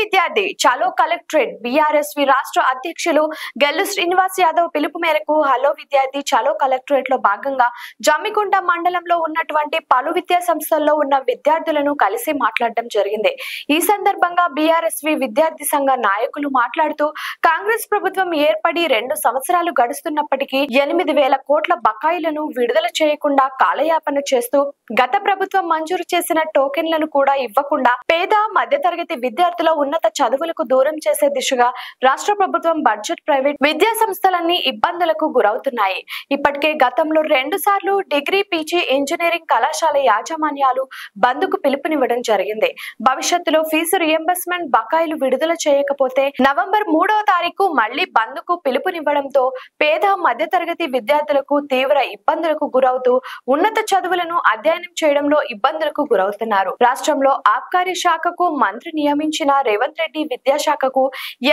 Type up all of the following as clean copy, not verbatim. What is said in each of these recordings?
విద్యార్థి చలో collectorate BRSV రాష్ట్ర అధ్యక్షులు గెల్లు శ్రీనివాస్ యాదవ్ పిలుపు మేరకు హలో విద్యార్థి చలో కలెక్టరేట్ లో భాగంగా జమ్మికుంట మండలంలో ఉన్నటువంటి పలు విద్యా సంస్థల్లో ఉన్న విద్యార్థులను కలిసి మాట్లాడడం జరిగింది. ఈ సందర్భంగా బీఆర్ఎస్వి విద్యార్థి సంఘ నాయకులు మాట్లాడుతూ కాంగ్రెస్ ప్రభుత్వం ఏర్పడి 2 సంవత్సరాలు గడుస్తున్నప్పటికీ 8,000 కోట్ల బకాయిలను విడుదల చేయకుండా కాలయాపన చేస్తూ గత ప్రభుత్వం మంజూరు చేసిన టోకెన్లను కూడా ఇవ్వకుండా పేద మధ్యతరగతి విద్యార్థుల ఉన్నత చదువులకు దూరం చేసే దిశగా రాష్ట్ర ప్రభుత్వం బడ్జెట్ ప్రైవేట్ విద్యా సంస్థలన్నీ ఇబ్బందులకు గురవుతున్నాయి. ఇప్పటికే గతంలో 2 సార్లు డిగ్రీ పీజీ ఇంజనీరింగ్ కళాశాల యాజమాన్యాలు బంద్కు పిలుపునివ్వడం జరిగింది. భవిష్యత్తులో ఫీజు రియంబర్స్మెంట్ బకాయిలు విడుదల చేయకపోతే నవంబర్ 3వ తారీఖు మళ్లీ బంద్కు పిలుపునివ్వడంతో పేద మధ్యతరగతి విద్యార్థులకు తీవ్ర ఇబ్బందులకు గురవుతూ ఉన్నత చదువులను అధ్యయనం చేయడంలో ఇబ్బందులకు గురవుతున్నారు. రాష్ట్రంలో ఆబ్కారీ శాఖకు మంత్రి నియమించిన రేవంత్ రెడ్డి విద్యాశాఖకు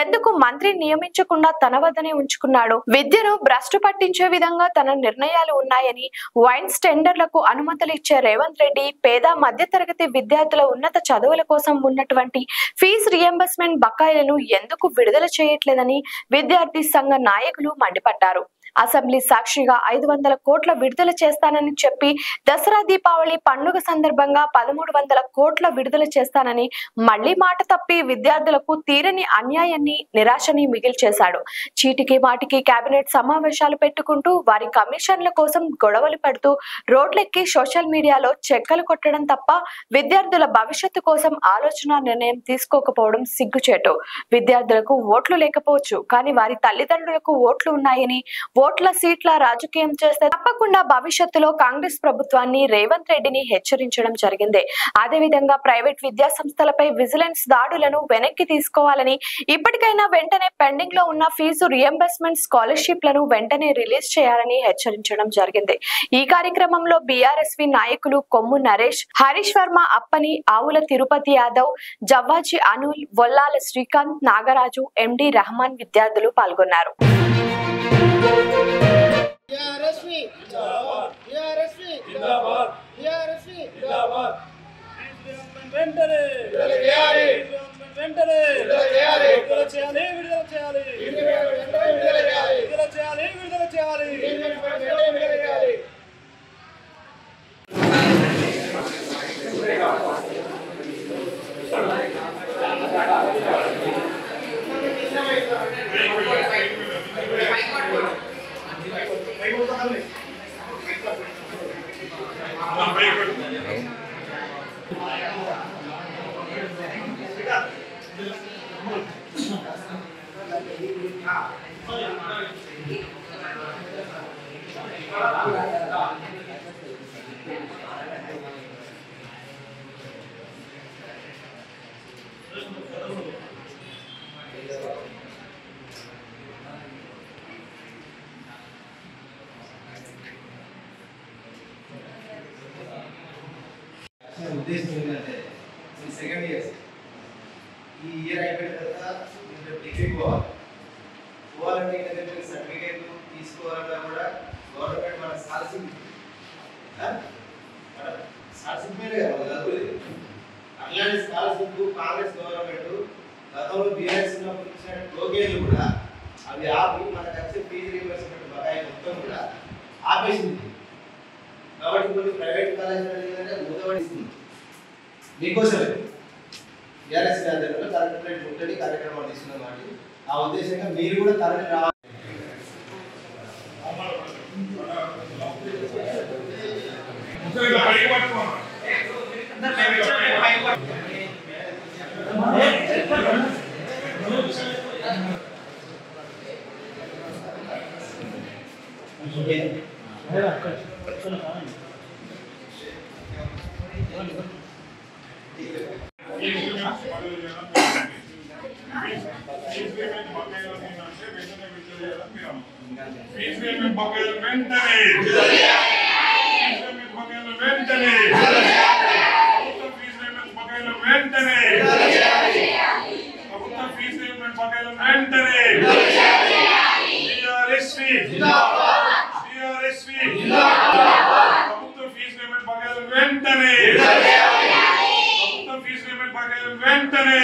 ఎందుకు మంత్రి నియమించకుండా తన వద్దనే ఉంచుకున్నాడు? విద్యను భ్రష్టు పట్టించే విధంగా తన నిర్ణయాలు ఉన్నాయని వైన్స్ టెండర్లకు అనుమతులు ఇచ్చే రేవంత్ రెడ్డి పేద మధ్యతరగతి విద్యార్థుల ఉన్నత చదువుల కోసం ఉన్నటువంటి ఫీజు రియంబర్స్మెంట్ బకాయిలను ఎందుకు విడుదల చేయట్లేదని విద్యార్థి సంఘ నాయకులు మండిపడ్డారు. అసెంబ్లీ సాక్షిగా 500 కోట్ల విడుదల చేస్తానని చెప్పి దసరా దీపావళి పండుగ సందర్భంగా 1,300 కోట్ల విడుదల చేస్తానని మళ్లీ మాట తప్పి విద్యార్థులకు తీరని అన్యాయాన్ని నిరాశని మిగిల్చేశాడు. చీటికి మాటికి కేబినెట్ సమావేశాలు పెట్టుకుంటూ వారి కమిషన్ల కోసం గొడవలు పెడుతూ రోడ్లెక్కి సోషల్ మీడియాలో చెక్కలు కొట్టడం తప్ప విద్యార్థుల భవిష్యత్తు కోసం ఆలోచన నిర్ణయం తీసుకోకపోవడం సిగ్గుచేటు. విద్యార్థులకు ఓట్లు లేకపోవచ్చు, కానీ వారి తల్లిదండ్రులకు ఓట్లు ఉన్నాయని ఓట్ల సీట్ల రాజకీయం చేస్తే తప్పకుండా భవిష్యత్తులో కాంగ్రెస్ ప్రభుత్వాన్ని రేవంత్ రెడ్డిని హెచ్చరించడం జరిగింది. అదేవిధంగా ప్రైవేట్ విద్యా సంస్థలపై విజిలెన్స్ దాడులను వెనక్కి తీసుకోవాలని, ఇప్పటికైనా వెంటనే పెండింగ్ లో ఉన్న ఫీజు రియంబర్స్మెంట్ స్కాలర్షిప్లను వెంటనే రిలీజ్ చేయాలని హెచ్చరించడం జరిగింది. ఈ కార్యక్రమంలో బీఆర్ఎస్వి నాయకులు కొమ్ము నరేష్, హరీష్ వర్మ, అప్పని, ఆవుల తిరుపతి యాదవ్, జవ్వాజీ అనుల్, వొల్లాల శ్రీకాంత్, నాగరాజు, ఎండి రహమాన్ విద్యార్థులు పాల్గొన్నారు. ఉద్దేశం ఏంటంటే సెకండ్ ఇయర్ ఈ ఇయర్ అయిపోయిన తర్వాత డిగ్రీ పోవాలంటే ఏంటంటే సర్టిఫికేట్ తీసుకోవాలన్నా కూడా గవర్నమెంట్ మన స్కాలర్షిప్ మీద చదువులేదు. అట్లాంటి స్కాలర్షిప్ కాంగ్రెస్ గవర్నమెంట్ గతంలో బీఆర్ఎస్ ఉన్నప్పుడు ఇచ్చిన టోకెన్లు కూడా అవి ఆపి మనకు వచ్చే ఫీజు రీయింబర్స్మెంట్ బకాయి మొత్తం కూడా ఆపేసింది. కాబట్టి కొన్ని ప్రైవేట్ కాలేజీలు మూతపడిస్తుంది. మీకోసమే బీఆర్ఎస్ ఆధ్వర్యంలో కలెక్టరేట్ ముట్టడి కార్యక్రమాలు తీసుకున్నాం కాబట్టి ఆ ఉద్దేశంగా మీరు కూడా తరలి రావాలి. వెంటనే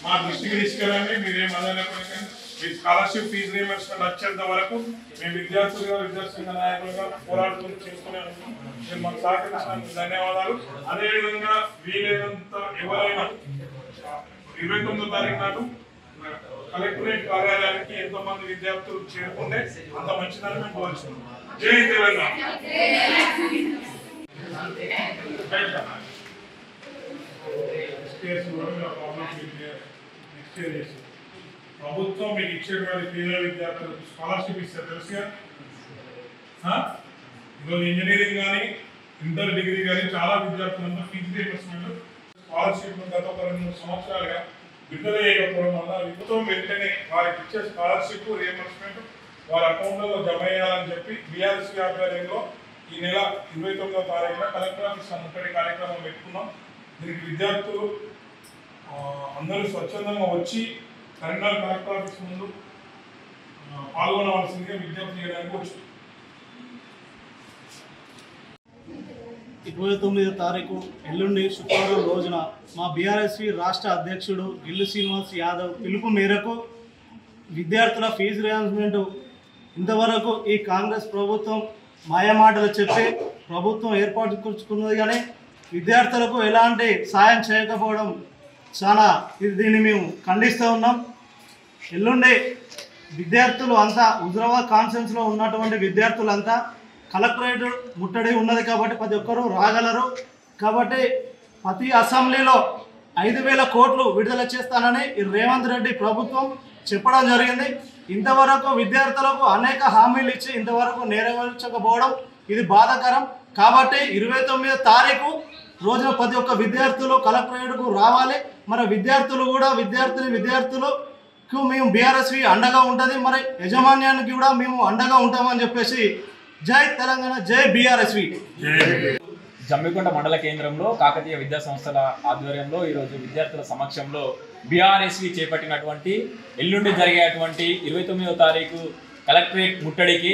మా దృష్టికి తీసుకెళ్ళండి. మీరేమన్నా మీ స్కాలర్షిప్ ఫీజు రీయింబర్స్మెంట్ వచ్చేంత వరకు మేము విద్యార్థులుగా విద్యార్థి నాయకులుగా పోరాడుతూ చేసుకునే మీరు మాకు సహకరించినందుకు ధన్యవాదాలు. అదేవిధంగా వీలైనంత ఎవరైనా 29వ తారీఖు నాడు కలెక్టరేట్ కార్యాలయానికి ఎంతమంది విద్యార్థులు చేరుకుంటే అంత మంచిదని మేము కోరుచున్నాం. జై తెలంగాణ. ప్రభుత్వం మీకు ఇచ్చేటువంటి పేద విద్యార్థులకు స్కాలర్షిప్ ఇస్తారు తెలుసుగా. ఈరోజు ఇంజనీరింగ్ కానీ ఇంటర్ డిగ్రీ కానీ చాలా విద్యార్థులంతా ఫీజు రీయింబర్స్మెంట్ స్కాలర్షిప్ గత ఒక 2-3 సంవత్సరాలుగా విడుదల చేయకపోవడం వల్ల ప్రభుత్వం వెంటనే వారికి ఇచ్చే స్కాలర్షిప్ రీయింబర్స్మెంట్ వారి అకౌంట్లలో జమ చేయాలని చెప్పి బీఆర్ఎస్ ఆధ్వర్యంలో ఈ నెల 29వ తారీఖున కలెక్టర్ ఆఫీస్ ముట్టడి కార్యక్రమం పెట్టుకున్నాం. దీనికి విద్యార్థులు అందరూ స్వచ్ఛందంగా వచ్చి కరీంనగర్ కలెక్టర్ ఆఫీస్ ముందు పాల్గొనవలసిందిగా విజ్ఞప్తి చేయడానికి వచ్చు. 29వ తారీఖు ఎల్లుండి శుక్రవారం రోజున మా బీఆర్ఎస్వి రాష్ట్ర అధ్యక్షుడు గిల్లు శ్రీనివాస్ యాదవ్ పిలుపు మేరకు విద్యార్థుల ఫీజు రియంబర్స్మెంట్ ఇంతవరకు ఈ కాంగ్రెస్ ప్రభుత్వం మాయమాటలు చెప్పి ప్రభుత్వం ఏర్పాటుకున్నది కానీ విద్యార్థులకు ఎలాంటి సాయం చేయకపోవడం చాలా దీన్ని మేము ఖండిస్తూ ఉన్నాం. ఎల్లుండి విద్యార్థులు అంతా హుజరాబాద్ కాన్ఫరెన్స్లో ఉన్నటువంటి విద్యార్థులంతా కలెక్టరేట్ ముట్టడి ఉన్నది కాబట్టి ప్రతి ఒక్కరూ రాగలరు. కాబట్టి ప్రతి అసెంబ్లీలో 5,000 కోట్లు విడుదల చేస్తానని రేవంత్ రెడ్డి ప్రభుత్వం చెప్పడం జరిగింది. ఇంతవరకు విద్యార్థులకు అనేక హామీలు ఇచ్చి ఇంతవరకు నెరవేర్చకపోవడం ఇది బాధాకరం. కాబట్టి 29వ తారీఖు రోజున ప్రతి ఒక్క విద్యార్థులు కలెక్టరేట్కు రావాలి. మరి విద్యార్థులు కూడా విద్యార్థులకు మేము బీఆర్ఎస్వి అండగా ఉంటుంది, మరి యాజమాన్యానికి కూడా మేము అండగా ఉంటామని చెప్పేసి జై తెలంగాణ, జై బీఆర్ఎస్వి. జమ్మికుంట మండల కేంద్రంలో కాకతీయ విద్యా సంస్థల ఆధ్వర్యంలో ఈరోజు విద్యార్థుల సమక్షంలో బీఆర్ఎస్వి చేపట్టినటువంటి ఎల్లుండి జరిగేటువంటి 29వ తారీఖు కలెక్టరేట్ ముట్టడికి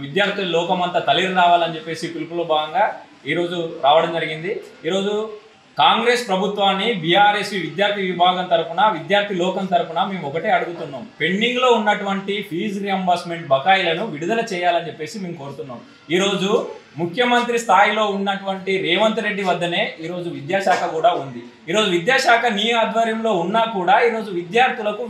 విద్యార్థుల లోకమంతా తల్లిని రావాలని చెప్పేసి పిలుపులో భాగంగా ఈరోజు రావడం జరిగింది. ఈరోజు కాంగ్రెస్ ప్రభుత్వాన్ని బీఆర్ఎస్వి విద్యార్థి విభాగం తరఫున విద్యార్థి లోకం తరఫున మేము ఒకటే అడుగుతున్నాం. పెండింగ్లో ఉన్నటువంటి ఫీజు రియంబర్స్మెంట్ బకాయిలను విడుదల చేయాలని చెప్పేసి మేము కోరుతున్నాం. ఈరోజు ముఖ్యమంత్రి స్థాయిలో ఉన్నటువంటి రేవంత్ రెడ్డి వద్దనే ఈరోజు విద్యాశాఖ కూడా ఉంది. ఈరోజు విద్యాశాఖ నీ ఆధ్వర్యంలో ఉన్నా కూడా ఈరోజు విద్యార్థులకు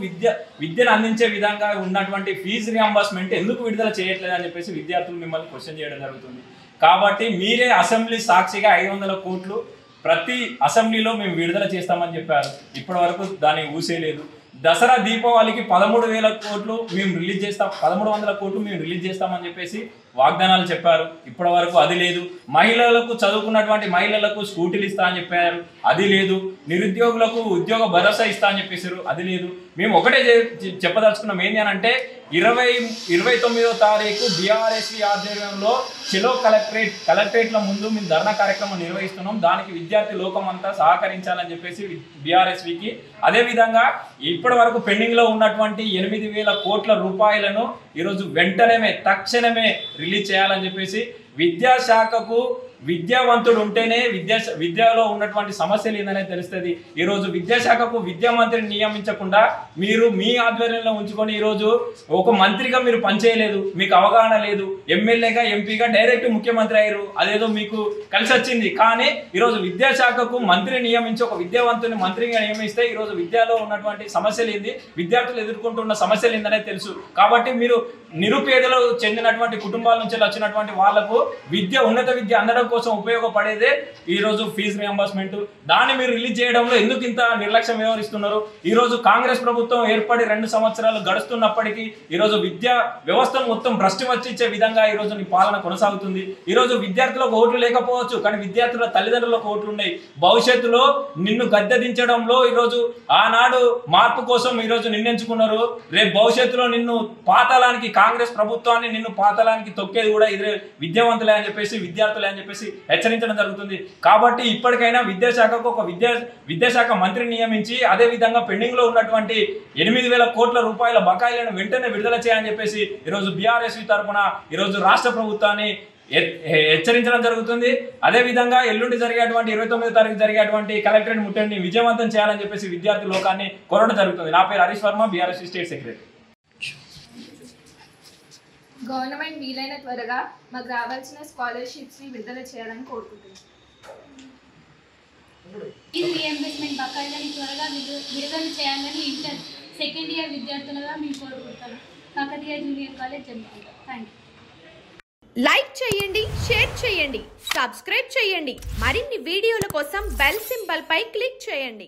విద్యను అందించే విధంగా ఉన్నటువంటి ఫీజు రియంబర్స్మెంట్ ఎందుకు విడుదల చేయట్లేదు అని చెప్పేసి విద్యార్థులు మిమ్మల్ని క్వశ్చన్ చేయడం జరుగుతుంది. కాబట్టి మీరే అసెంబ్లీ సాక్షిగా 500 కోట్లు ప్రతి అసెంబ్లీలో మేము విడుదల చేస్తామని చెప్పారు. ఇప్పటి వరకు దాన్ని ఊసేలేదు. దసరా దీపావళికి 13,000 కోట్లు మేము రిలీజ్ చేస్తాం, 1,300 కోట్లు మేము రిలీజ్ చేస్తామని చెప్పేసి వాగ్దానాలు చెప్పారు. ఇప్పటి వరకు అది లేదు. మహిళలకు చదువుకున్నటువంటి మహిళలకు స్కూటీలు ఇస్తా అని చెప్పారు, అది లేదు. నిరుద్యోగులకు ఉద్యోగ భరోసా ఇస్తా అని చెప్పేశారు, అది లేదు. మేము ఒకటే చెప్పదలుచుకున్నాం ఏంటి అని అంటే 29వ తారీఖు బీఆర్ఎస్వి ఆధ్వర్యంలో చెలో కలెక్టరేట్ల ముందు మేము ధర్నా కార్యక్రమం నిర్వహిస్తున్నాం. దానికి విద్యార్థి లోకం అంతా సహకరించాలని చెప్పేసి బీఆర్ఎస్వికి, అదేవిధంగా ఇప్పటి వరకు పెండింగ్లో ఉన్నటువంటి 8,000 కోట్ల రూపాయలను ఈరోజు వెంటనే తక్షణమే రిలీజ్ చేయాలని చెప్పేసి విద్యాశాఖకు విద్యావంతుడు ఉంటేనే విద్యలో ఉన్నటువంటి సమస్యలు ఏందనే తెలుస్తుంది. ఈరోజు విద్యాశాఖకు విద్యా మంత్రిని నియమించకుండా మీరు మీ ఆధ్వర్యంలో ఉంచుకొని ఈరోజు ఒక మంత్రిగా మీరు పనిచేయలేదు, మీకు అవగాహన లేదు. ఎమ్మెల్యేగా ఎంపీగా డైరెక్ట్ ముఖ్యమంత్రి అయ్యారు, అదేదో మీకు కలిసి వచ్చింది. కానీ ఈరోజు విద్యాశాఖకు మంత్రిని నియమించి ఒక విద్యావంతుని మంత్రిగా నియమిస్తే ఈరోజు విద్యలో ఉన్నటువంటి సమస్యలు ఏంది, విద్యార్థులు ఎదుర్కొంటున్న సమస్యలు ఏందనే తెలుసు. కాబట్టి మీరు నిరుపేదలు చెందినటువంటి కుటుంబాల నుంచి వచ్చినటువంటి వాళ్లకు ఉన్నత విద్య అందడం కోసం ఉపయోగపడేదే ఈరోజు ఫీజు రియంబర్స్మెంట్. దాన్ని మీరు రిలీజ్ చేయడంలో ఎందుకు ఇంత నిర్లక్ష్యం వ్యవహరిస్తున్నారు? ఈరోజు కాంగ్రెస్ ప్రభుత్వం ఏర్పడి 2 సంవత్సరాలు గడుస్తున్నప్పటికీ ఈరోజు విద్యా వ్యవస్థను మొత్తం భ్రష్టు వచ్చించే విధంగా ఈరోజు నీ పాలన కొనసాగుతుంది. ఈరోజు విద్యార్థులకు ఓట్లు లేకపోవచ్చు, కానీ విద్యార్థుల తల్లిదండ్రులకు ఓట్లు ఉన్నాయి. భవిష్యత్తులో నిన్ను గద్దె దించడంలో ఈరోజు ఆనాడు మార్పు కోసం ఈరోజు నిన్నెంచుకున్నారు. రేపు భవిష్యత్తులో నిన్ను పాతాళానికి, కాంగ్రెస్ ప్రభుత్వాన్ని నిన్ను పాతాళానికి తొక్కేది కూడా ఇదే విద్యావంతులే అని చెప్పేసి విద్యార్థులే అని చెప్పేసి హెచ్చరించడం జరుగుతుంది. కాబట్టి ఇప్పటికైనా విద్యాశాఖకు ఒక విద్యాశాఖ మంత్రిని నియమించి అదే విధంగా పెండింగ్ లో ఉన్నటువంటి 8,000 కోట్ల రూపాయల బకాయిలను వెంటనే విడుదల చేయాలని చెప్పేసి ఈరోజు బీఆర్ఎస్వి తరఫున ఈరోజు రాష్ట్ర ప్రభుత్వాన్ని హెచ్చరించడం జరుగుతుంది. అదేవిధంగా ఎల్లుండి జరిగేటువంటి 29వ తారీఖు జరిగేటువంటి కలెక్టరేట్ ముట్టడిని విజయవంతం చేయాలని చెప్పేసి విద్యార్థి లోకాన్ని కోరడం జరుగుతుంది. నా పేరు Harish Varma, BRS state secretary. Government వీలైన త్వరగా మాకు రావాల్సిన స్కాలర్షిప్స్ని విడుదల చేయాలని కోరుకుంటున్నాను. ఈ రీఎంబర్స్మెంట్ బకాయిలను త్వరగా విడుదల చేయాలని ఇంటర్ సెకండ్ ఇయర్ విద్యార్థులుగా మేము కోరుకుంటాను. Kakatiya junior college Jammikunta. Thank you. Like చేయండి, షేర్ చేయండి, సబ్స్క్రైబ్ చేయండి. మరిన్ని వీడియోల కోసం బెల్ సింబల్ పై క్లిక్ చేయండి.